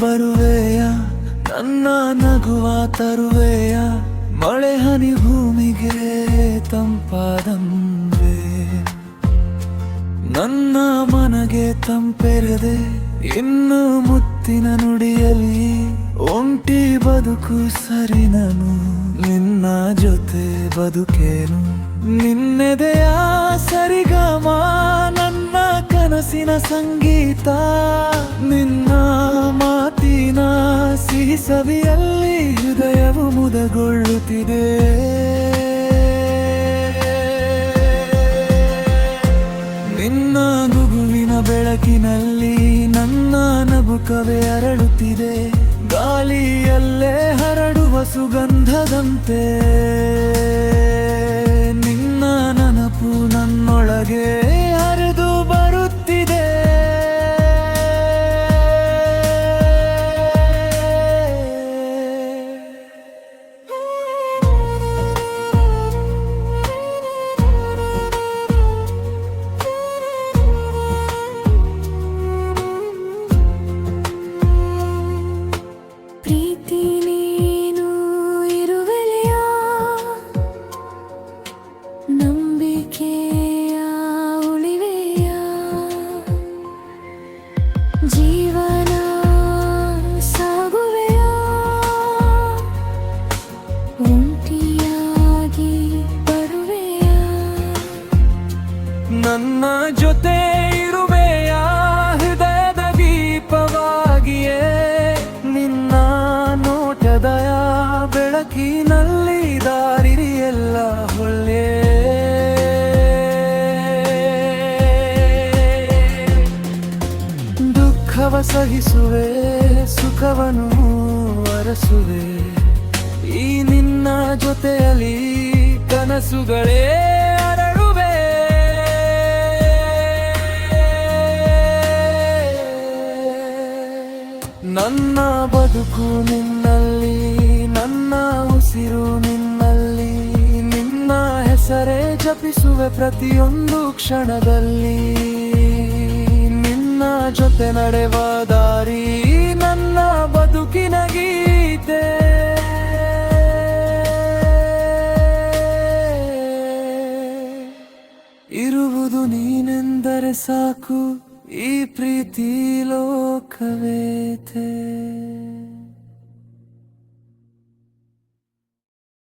ಬರುವೆಯ, ನನ್ನ ನಗುವ ತರುವೆಯ, ಮಳೆ ಹನಿ ಭೂಮಿಗೆ ತಂಪಾದಂಬೆ, ನನ್ನ ಮನಗೆ ತಂಪೆರೆದೆ ಇನ್ನು ಮುತ್ತಿನ ನುಡಿಯಲಿ ಒಂಟಿ ಬದುಕು ಸರಿ. ನಾನು ನಿನ್ನ ಜೊತೆ ಬದುಕೇನು, ನಿನ್ನೆದೆಯ ಸರಿಗಮ ನನ್ನ ಕನಸಿನ ಸಂಗೀತ, ನಿನ್ನ ಮಾತಿನ ಸಿಹಿ ಸವಿಯಲ್ಲಿ ಹೃದಯವು ಮುದಗೊಳ್ಳುತ್ತಿದೆ. ನಿನ್ನ ಗುಗುವಿನ ಬೆಳಕಿನಲ್ಲಿ ನನ್ನ ನಗುಕವೇ ಅರಳುತ್ತಿದೆ, ಗಾಳಿಯಲ್ಲೇ ಹರಡುವ ಸುಗಂಧದಂತೆ. ನಿನ್ನ ನೆನಪು ನನ್ನೊಳಗೆ ಹರಿದು ಬರುತ್ತಿದೆ. ಪ್ರೀತಿ ನೀನು ಇರುವೆಲೆಯ, ನಂಬಿಕೆಯ ಉಳಿವೆಯ, ಜೀವನ ಸಾಗುವೆಯ, ಒಂಟಿಯಾಗಿ ಬರುವೆಯ, ನನ್ನ ಜೊತೆ ಇರುವೆಯ ಹೃದಯದ ದೀಪವಾಗಿಯೇ, ನಿನ್ನ ನೋಟದಯ ಬೆಳಕಿನಲ್ಲಿ ದಾರಿಯೆಲ್ಲ ಹೊಳ್ಳೆ. ದುಃಖವ ಸಹಿಸುವೆ, ಸುಖವನ್ನು ಅರಸುವೆ, ಈ ನಿನ್ನ ಜೊತೆಯಲ್ಲಿ ಕನಸುಗಳೇ ಅರಳುವೆ. ನನ್ನ ಬದುಕು ನಿನ್ನಲ್ಲಿ, ನನ್ನ ಉಸಿರು ನಿನ್ನಲ್ಲಿ, ನಿನ್ನ ಹೆಸರೇ ಜಪಿಸುವೆ ಪ್ರತಿಯೊಂದು ಕ್ಷಣದಲ್ಲಿ. ನಿನ್ನ ಜೊತೆ ನಡೆವ ದಾರಿ ನನ್ನ ಬದುಕಿನ ಗೀತೆ. ಇರುವುದು ನೀನೆಂದರೆ ಸಾಕು, ಈ ಪ್ರೀತಿ ಲೋಕವೇತೆ.